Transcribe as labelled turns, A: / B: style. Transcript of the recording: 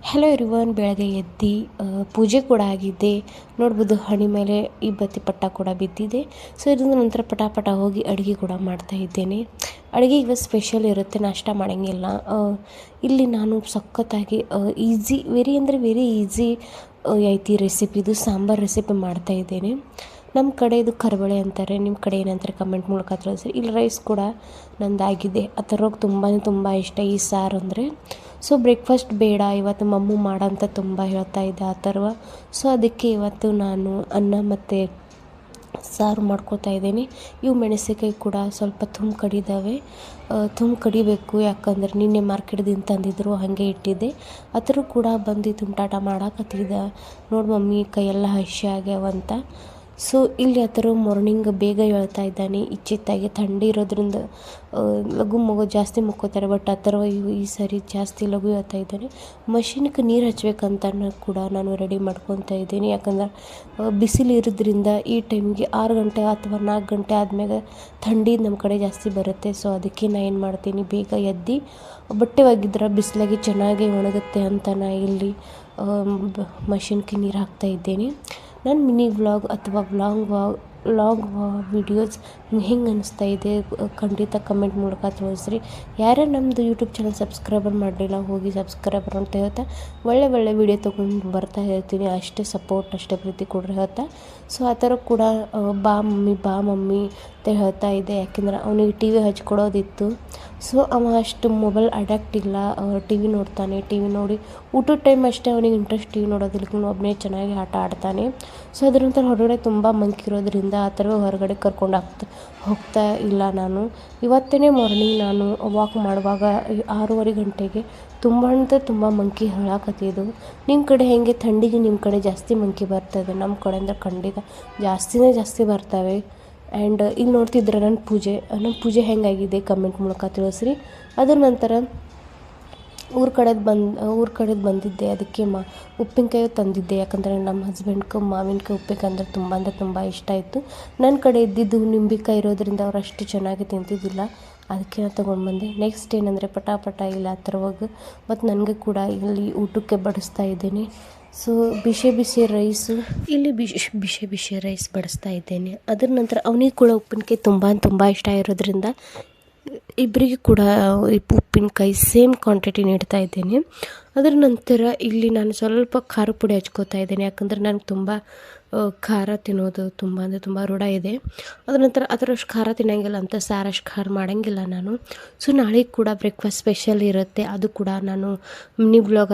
A: Hello everyone, ಬೆಳಗ್ಗೆ ಎದ್ದು ಪೂಜೆ ಕೂಡ ಆಗಿದೆ. ನೋಡ್ಬೋದು ಹಣೆ ಮೇಲೆ ಈ ಬತ್ತಿ ಪಟ್ಟ ಕೂಡ ಬಿದ್ದಿದೆ. ಸೊ ಇದರಿಂದ ನಂತರ ಪಟಾಪಟ ಹೋಗಿ ಅಡುಗೆ ಕೂಡ ಮಾಡ್ತಾ ಇದ್ದೇನೆ. ಅಡುಗೆ ಇವತ್ತು ಸ್ಪೆಷಲ್ ಇರುತ್ತೆ, ನಾಷ್ಟ ಮಾಡೋಂಗಿಲ್ಲ. ಇಲ್ಲಿ ನಾನು ಸಖತ್ತಾಗಿ ಈಸಿ, ವೆರಿ ಅಂದರೆ ವೆರಿ ಈಸಿ ಐತಿ ರೆಸಿಪಿದು ಸಾಂಬಾರು ರೆಸಿಪಿ ಮಾಡ್ತಾಯಿದ್ದೇನೆ. ನಮ್ಮ ಕಡೆ ಇದು ಕರಿಬೇಳೆ ಅಂತಾರೆ, ನಿಮ್ಮ ಕಡೆ ಏನಂತಾರೆ ಕಮೆಂಟ್ ಮೂಲಕ ತಿಳಿಸಿ. ಇಲ್ಲಿ ರೈಸ್ ಕೂಡ ನಂದಾಗಿದೆ. ಆ ಥರವಾಗಿ ತುಂಬ ಇಷ್ಟ ಈ ಸಾರು ಅಂದರೆ. ಸೊ ಬ್ರೇಕ್ಫಾಸ್ಟ್ ಬೇಡ ಇವತ್ತು ಮಮ್ಮು ಮಾಡಂತ ತುಂಬ ಹೇಳ್ತಾ ಇದ್ದೆ ಆ ಥರ. ಸೊ ಅದಕ್ಕೆ ಇವತ್ತು ನಾನು ಅನ್ನ ಮತ್ತು ಸಾರು ಮಾಡ್ಕೋತಾ ಇದ್ದೀನಿ. ಇವು ಮೆಣಸಿನಕಾಯಿ ಕೂಡ ಸ್ವಲ್ಪ ಕಡಿದಾವೆ, ಕಡಿಬೇಕು. ಯಾಕಂದ್ರೆ ನಿನ್ನೆ ಮಾರ್ಕೆಟ್ದಿಂದ ತಂದಿದ್ರು, ಹಾಗೆ ಇಟ್ಟಿದ್ದೆ. ಆ ಥರ ಕೂಡ ಬಂದು ತುಂಟಾಟ ಮಾಡಾಕತ್ತಿದ್ದ. ನೋಡಿ ಮಮ್ಮಿ ಕೈಯೆಲ್ಲ ಹಸಿ ಆಗ್ಯಾವಂತ. ಸೊ ಇಲ್ಲಿ ಆ ಥರ ಮಾರ್ನಿಂಗ್ ಬೇಗ ಹೇಳ್ತಾ ಇದ್ದಾನೆ. ಇಚ್ಚಿತ್ತಾಗಿ ಥಂಡಿ ಇರೋದ್ರಿಂದ ಲಘು ಜಾಸ್ತಿ ಮುಕ್ಕೋತಾರೆ. ಬಟ್ ಆ ಥರ ಈ ಸರಿ ಜಾಸ್ತಿ ಲಘು ಹೇಳ್ತಾ ಇದ್ದಾನೆ. ಮಷಿನ್ಗೆ ನೀರು ಹಚ್ಬೇಕಂತ ಕೂಡ ನಾನು ರೆಡಿ ಮಾಡ್ಕೊತಾ ಇದ್ದೀನಿ. ಯಾಕಂದ್ರೆ ಬಿಸಿಲು ಇರೋದ್ರಿಂದ ಈ ಟೈಮ್ಗೆ 6 ಗಂಟೆ ಅಥವಾ 4 ಗಂಟೆ ಆದಮೇಲೆ ಥಂಡಿ ನಮ್ಮ ಕಡೆ ಜಾಸ್ತಿ ಬರುತ್ತೆ. ಸೊ ಅದಕ್ಕೆ ನಾನು ಏನು ಮಾಡ್ತೀನಿ, ಬೇಗ ಎದ್ದು ಬಟ್ಟೆ ಒಗಿದ್ರೆ ಬಿಸಿಲಾಗಿ ಚೆನ್ನಾಗಿ ಒಣಗುತ್ತೆ ಅಂತ ನಾನು ಇಲ್ಲಿ ಮಷಿನ್ಗೆ ನೀರು ಹಾಕ್ತಾ ಇದ್ದೇನೆ. ನಾನು ಮಿನಿ ವ್ಲಾಗ್ ಅಥವಾ ಲಾಗ್ ವಿಡಿಯೋಸ್ ಹೆಂಗೆ ಅನಿಸ್ತಾ ಇದೆ ಖಂಡಿತ ಕಮೆಂಟ್ ಮೂಲಕ ತಿಳಿಸ್ರಿ. ಯಾರೇ ನಮ್ಮದು ಯೂಟ್ಯೂಬ್ ಚಾನಲ್ ಸಬ್ಸ್ಕ್ರೈಬರ್ ಮಾಡಲಿಲ್ಲ, ಹೋಗಿ ಸಬ್ಸ್ಕ್ರೈಬರ್ ಅಂತ ಹೇಳ್ತಾ ಒಳ್ಳೆ ವಿಡಿಯೋ ತೊಗೊಂಡು ಬರ್ತಾ ಇರ್ತೀನಿ. ಅಷ್ಟೇ ಸಪೋರ್ಟ್, ಅಷ್ಟೇ ಪ್ರೀತಿ ಕೊಡ್ರಿ ಹೇಳ್ತಾ. ಸೊ ಆ ಥರ ಕೂಡ ಬಾ ಮಮ್ಮಿ ಅಂತ ಹೇಳ್ತಾ ಇದ್ದೆ. ಯಾಕೆಂದ್ರೆ ಅವನಿಗೆ ಟಿ ವಿ ಹಚ್ಕೊಡೋದಿತ್ತು. ಸೊ ಅವ ಅಷ್ಟು ಮೊಬೈಲ್ ಅಡ್ಯಾಕ್ಟ್ ಇಲ್ಲ, ಟಿ ವಿ ನೋಡ್ತಾನೆ. ಟಿ ವಿ ನೋಡಿ ಊಟದ ಟೈಮ್ ಅಷ್ಟೇ ಅವನಿಗೆ ಇಂಟ್ರೆಸ್ಟ್, ಟಿ ವಿ ನೋಡೋದಿಲ್ಲ, ಒಬ್ಬನೇ ಚೆನ್ನಾಗಿ ಆಟ ಆಡ್ತಾನೆ. ಸೊ ಅದ್ರ ನಂತರ ಹೊರಗಡೆ ತುಂಬ ಮಂಕಿರೋದ್ರಿಂದ ಆ ಥರ ಹೊರಗಡೆ ಕರ್ಕೊಂಡು ಹೋಗ್ತಾ ಇಲ್ಲ ನಾನು. ಇವತ್ತೇ ಮಾರ್ನಿಂಗ್ ನಾನು ವಾಕ್ ಮಾಡುವಾಗ 6:30 ಗಂಟೆಗೆ ತುಂಬ ಮಂಕಿ ಹೇಳಾಕತ್ತಿದ್ದು. ನಿಮ್ಮ ಕಡೆ ಹೇಗೆ ಥಂಡಿಗೆ ನಿಮ್ಮ ಕಡೆ ಜಾಸ್ತಿ ಮಂಕಿ ಬರ್ತದೆ? ನಮ್ಮ ಕಡೆಯಿಂದ ಖಂಡಿತ ಜಾಸ್ತಿ ಬರ್ತವೆ. ಆ್ಯಂಡ್ ಇಲ್ಲಿ ನೋಡ್ತಿದ್ರೆ ನಮ್ಮ ಪೂಜೆ ಹೆಂಗಾಗಿದೆ ಕಮೆಂಟ್ ಮೂಲಕ ತಿಳಿಸ್ರಿ. ಅದರ ನಂತರ ಊರ ಕಡೆದು ಬಂದಿದ್ದೆ. ಅದಕ್ಕೆ ಉಪ್ಪಿನಕಾಯಿ ತಂದಿದ್ದೆ. ಯಾಕಂದರೆ ನಮ್ಮ ಹಸ್ಬೆಂಡ್ಗೆ ಮಾವಿನಕಾಯಿ ಉಪ್ಪಿನಕಾಯಿ ಅಂದರೆ ತುಂಬ ಇಷ್ಟ ಆಯಿತು. ನನ್ನ ಕಡೆ ಇದ್ದಿದ್ದು ನಿಂಬೆಕಾಯಿ ಇರೋದ್ರಿಂದ ಅವ್ರು ಅಷ್ಟು ಚೆನ್ನಾಗಿ ತಿಂತಿದ್ದಿಲ್ಲ, ಅದಕ್ಕೆ ನಾನು ತೊಗೊಂಡು ಬಂದೆ. ನೆಕ್ಸ್ಟ್ ಏನಂದರೆ ಪಟಾಪಟ ಇಲ್ಲ ಆ ಥರವಾಗಿ ಮತ್ತು ನನಗೆ ಕೂಡ ಇಲ್ಲಿ ಊಟಕ್ಕೆ ಬಡಿಸ್ತಾ ಇದ್ದೇನೆ. ಸೊ ಬಿಸಿ ರೈಸು, ಇಲ್ಲಿ ಬಿಸಿ ರೈಸ್ ಬಡಿಸ್ತಾ ಇದ್ದೇನೆ. ಅದರ ನಂತರ ಅವನಿಗೆ ಕೂಡ ಉಪ್ಪಿನಕಾಯಿ ತುಂಬ ಇಷ್ಟ ಇರೋದ್ರಿಂದ ಇಬ್ಬರಿಗೆ ಕೂಡ ಉಪ್ಪಿನಕಾಯಿ ಸೇಮ್ ಕ್ವಾಂಟಿಟಿ ನೀಡ್ತಾ ಇದ್ದೇನೆ. ಅದರ ನಂತರ ಇಲ್ಲಿ ನಾನು ಸ್ವಲ್ಪ ಖಾರ ಪುಡಿ ಹಚ್ಕೋತಾ ಇದ್ದೇನೆ. ಯಾಕಂದರೆ ನನಗೆ ತುಂಬ ಖಾರ ತಿನ್ನೋದು ತುಂಬ ರೂಢ ಇದೆ. ಅದರ ನಂತರ ಅದರಷ್ಟು ಖಾರ ತಿನ್ನೋಂಗಿಲ್ಲ ಅಂತ ಸಾರಷ್ಟು ಖಾರ ಮಾಡೋಂಗಿಲ್ಲ ನಾನು. ಸೊ ನಾಳೆ ಕೂಡ ಬ್ರೇಕ್ಫಾಸ್ಟ್ ಸ್ಪೆಷಲ್ ಇರುತ್ತೆ. ಅದು ಕೂಡ ನಾನು ಮಿನಿ ಬ್ಲಾಗ್